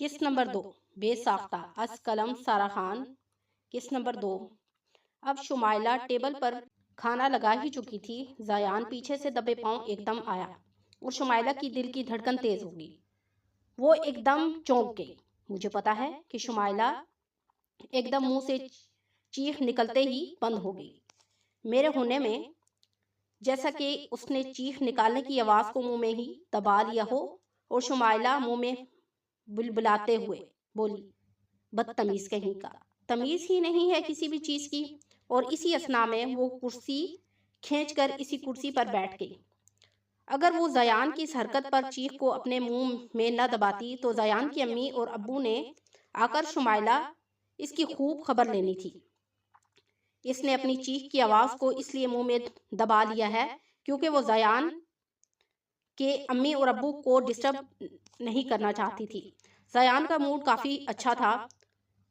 किस नंबर 2 बेसाख्ता अस कलम सारा खान। किस नंबर 2। अब शुमाइला टेबल पर खाना लगा ही चुकी थी। जायान पीछे से दबे पांव एकदम आया और शुमाइला की दिल की धड़कन तेज हो गई। वो एकदम चौंक गई। मुझे पता है कि शुमाइला एकदम मुंह से चीख निकलते ही बंद हो गई। मेरे होने में जैसा कि उसने चीख निकालने की आवाज को मुंह में ही दबा लिया हो। और शुमाइला मुंह में बुलबुलाते हुए बोली, बदतमीज कहीं का, तमीज ही नहीं है किसी भी चीज की। और इसी असना में वो कुर्सी खींचकर इसी कुर्सी पर बैठ गई। अगर वो जयान की इस हरकत पर चीख को अपने मुंह में न दबाती तो जयान की अम्मी और अब्बू ने आकर शुमाइला इसकी खूब खबर लेनी थी। इसने अपनी चीख की आवाज को इसलिए मुंह में दबा लिया है क्योंकि वो जयान के अम्मी और अब्बू को डिस्टर्ब नहीं करना चाहती थी। जयान का मूड काफी अच्छा था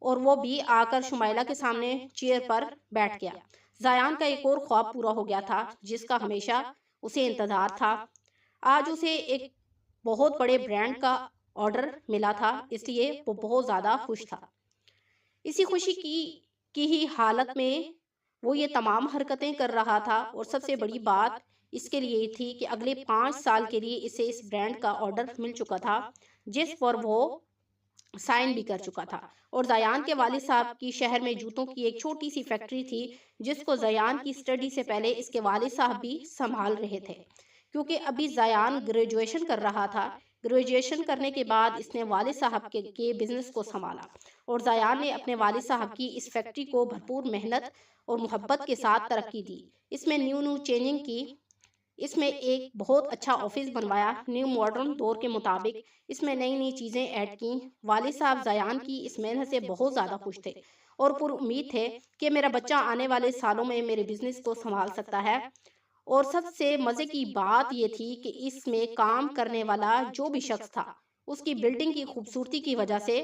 और वो भी आकर शुमाइला के सामने चेयर पर बैठ गया। जयान का एक और ख्वाब पूरा हो गया था जिसका हमेशा उसे इंतजार था। आज उसे एक बहुत बड़े ब्रांड का ऑर्डर मिला था, इसलिए वो बहुत ज्यादा खुश था। इसी खुशी की ही हालत में वो ये तमाम हरकतें कर रहा था। और सबसे बड़ी बात इसके लिए थी कि अगले 5 साल के लिए इसे इस ब्रांड का ऑर्डर मिल चुका था जिस पर वो साइन भी कर चुका था। और जयान के वालिद साहब की शहर में जूतों की एक छोटी सी फैक्ट्री थी जिसको जयान की स्टडी से पहले इसके वालिद साहब भी संभाल रहे थे। क्योंकि अभी जयान ग्रेजुएशन कर रहा था, ग्रेजुएशन करने के बाद इसने वालिद साहब के बिजनेस को संभाला। और जयान ने अपने वालिद साहब की इस फैक्ट्री को भरपूर मेहनत और मोहब्बत के साथ तरक्की दी। इसमें न्यू चेंजिंग की, इसमें एक बहुत अच्छा ऑफिस बनवाया न्यू मॉडर्न दौर के मुताबिक। इसमें नई नई चीज़ें ऐड की। वालिद साहब जयान की इस मेहनत से बहुत ज़्यादा खुश थे और पुर उम्मीद थे कि मेरा बच्चा आने वाले सालों में मेरे बिजनेस को संभाल सकता है। और सबसे मज़े की बात यह थी कि इसमें काम करने वाला जो भी शख्स था उसकी बिल्डिंग की खूबसूरती की वजह से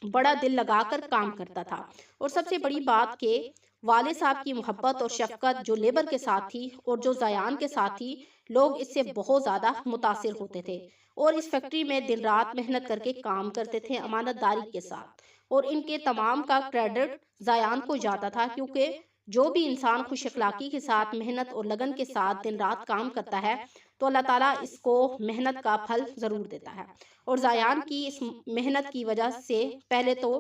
बड़ा दिल लगाकर काम करता था। और सबसे बड़ी बात के वाले साहब की मोहब्बत और शफकत जो लेबर के साथ थी और जो जयान के साथ थी, लोग इससे बहुत ज़्यादा मुतासिर होते थे और इस फैक्ट्री में दिन रात मेहनत करके काम करते थे अमानतदारी के साथ। और इनके तमाम का क्रेडिट जयान को जाता था क्योंकि जो भी इंसान खुश अखलाकी के साथ मेहनत और लगन के साथ दिन रात काम करता है तो अल्लाह ताला इसको मेहनत का फल ज़रूर देता है। और जयान की इस मेहनत की वजह से पहले तो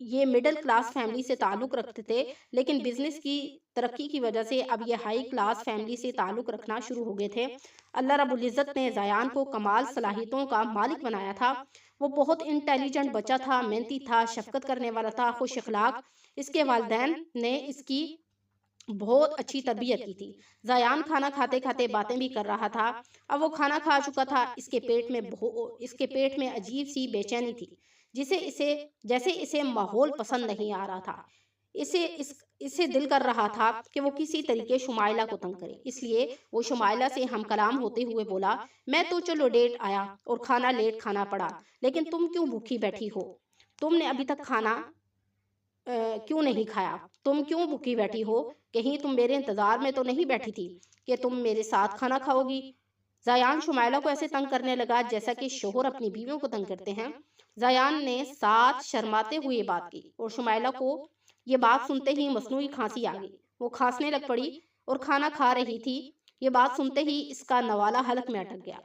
ये मिडिल क्लास फैमिली से ताल्लुक़ रखते थे, लेकिन बिजनेस की तरक्की की वजह से अब ये हाई क्लास फैमिली से ताल्लुक़ रखना शुरू हो गए थे। अल्लाह रब्बुल इज़्ज़त ने जयान को कमाल सलाहियतों का मालिक बनाया था। वो बहुत इंटेलिजेंट बच्चा था, मेहनती था, शफकत करने वाला था, खुश अखलाक। इसके वालिदैन ने इसकी बहुत अच्छी तरबियत की थी। जयान खाना खाते खाते बातें भी कर रहा था। अब वो खाना खा चुका था। इसके पेट में अजीब सी बेचैनी थी जैसे इसे माहौल पसंद नहीं आ रहा था। इसे दिल कर रहा था कि वो किसी तरीके शुमाइला को तंग करे। इसलिए वो शुमाइला से हम कलाम होते हुए बोला, मैं तो चलो लेट आया और खाना लेट खाना पड़ा, लेकिन तुम क्यों भूखी बैठी हो? तुमने अभी तक खाना क्यों नहीं खाया? तुम क्यों भूखी बैठी हो? कहीं तुम मेरे इंतजार में तो नहीं बैठी थी कि तुम मेरे साथ खाना खाओगी? जयान शुमाइला को ऐसे तंग करने लगा जैसा कि शोहर अपनी बीवियों को तंग करते हैं। जयान ने साथ शर्माते हुए बात की और शुमाइला को ये बात सुनते ही मसनूई खांसी आ गई। वो खांसने लग पड़ी और खाना खा रही थी। ये बात सुनते ही इसका नवाला हलक में अटक गया।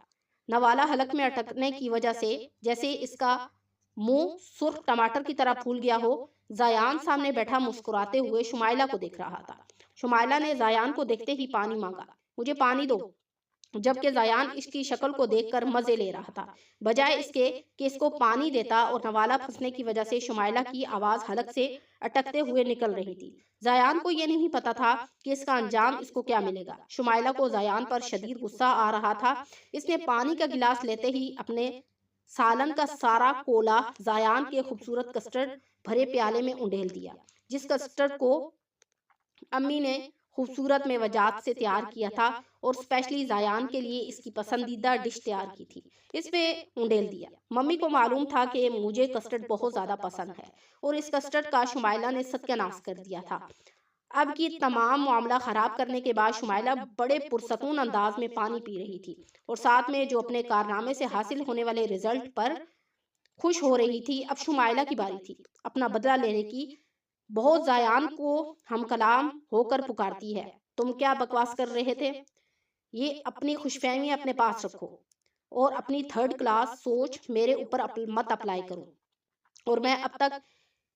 नवाला हलक में अटकने की वजह से जैसे इसका मुंह सुर्ख टमाटर की तरह फूल गया हो। जयान सामने बैठा मुस्कुराते हुए शुमाइला को देख रहा था। शुमाइला ने जयान को देखते ही पानी मांगा, मुझे पानी दो। जबकि जयान इसकी शक्ल को देखकर मजे ले रहा था, बजाय इसके कि इसको पानी देता। और नवाला फंसने की वजह से शुमाइला की आवाज हलक से अटकते हुए निकल रही थी। जयान को यह नहीं पता था कि इसका अंजाम इसको क्या मिलेगा। शुमाइला को जयान पर शदीद गुस्सा आ रहा था। इसने पानी का गिलास लेते ही अपने सालन का सारा कोला जयान के खूबसूरत कस्टर्ड भरे प्याले में उंडेल दिया, जिस कस्टर्ड को अम्मी ने खूबसूरत में वजात से तैयार किया था और स्पेशली जयान के लिए इसकी पसंदीदा डिश तैयार की थी। इस पे उंडेल दिया। मम्मी को मालूम था कि मुझे कस्टर्ड बहुत ज़्यादा पसंद है और इस कस्टर्ड का शुमाइला ने सत्यानाश कर दिया था। अब की तमाम मामला ख़राब करने के बाद शुमाइला बड़े पुरसकून अंदाज में पानी पी रही थी और साथ में जो अपने कारनामे से हासिल होने वाले रिजल्ट पर خوش ہو رہی تھی۔ اب شمائلہ کی باری تھی اپنا بدلہ لینے کی۔ بہت زیان کو ہم کلام ہو کر پکارتی ہے، تم کیا بکواس کر رہے تھے؟ یہ اپنی خوش فہمی اپنے پاس رکھو اور اپنی تھرڈ کلاس سوچ میرے اوپر مت اپلائی کرو۔ اور میں اب تک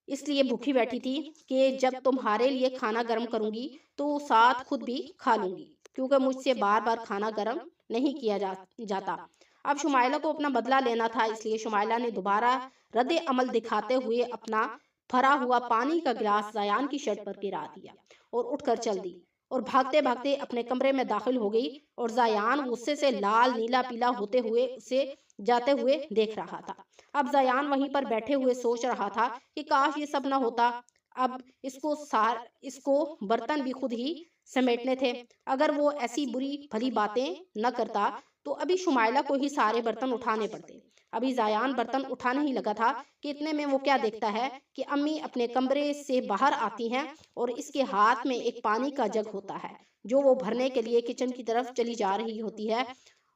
اس لیے بھوکی بیٹھی تھی کہ جب تمہارے لیے کھانا گرم کروں گی تو ساتھ خود بھی کھا لوں گی، کیونکہ مجھ سے بار بار کھانا گرم نہیں کیا جاتا۔ اب شمائلہ کو اپنا بدلہ لینا تھا، اس لیے شمائلہ نے دوبارہ رد عمل دکھاتے ہوئے اپنا بھرا ہوا پانی کا گلاس زیان کی شرٹ پر گرا دیا اور اٹھ کر چل دی اور بھاگتے بھاگتے اپنے کمرے میں داخل ہو گئی، اور زیان غصے سے لال نیلا پیلا ہوتے ہوئے اسے جاتے ہوئے دیکھ رہا تھا۔ اب زیان وہیں پر بیٹھے ہوئے سوچ رہا تھا کہ کاش یہ سب نہ ہوتا، اب اس کو برتن بھی خود ہی سمیٹنے تھے۔ اگر وہ ایسی بری بھلی باتیں نہ کرتا تو ابھی شمائلہ کو ہی سارے برتن اٹھانے پڑتے۔ ابھی زیان برتن اٹھانے ہی لگا تھا کہ اتنے میں وہ کیا دیکھتا ہے کہ امی اپنے کمرے سے باہر آتی ہیں اور اس کے ہاتھ میں ایک پانی کا جگ ہوتا ہے جو وہ بھرنے کے لیے کچن کی طرف چلی جا رہی ہوتی ہے،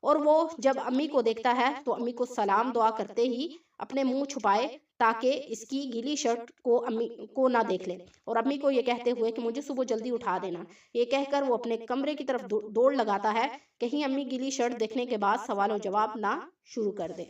اور وہ جب امی کو دیکھتا ہے تو امی کو سلام دعا کرتے ہی اپنے منہ چھپائے تاکہ اس کی گیلی شرٹ کو امی کو نہ دیکھ لے، اور امی کو یہ کہتے ہوئے کہ مجھے صبح جلدی اٹھا دینا۔ یہ کہہ کر وہ اپنے کمرے کی طرف دوڑ لگاتا ہے، کہیں امی گیلی شرٹ دیکھنے کے بعد سوال و جواب نہ شروع کر دے۔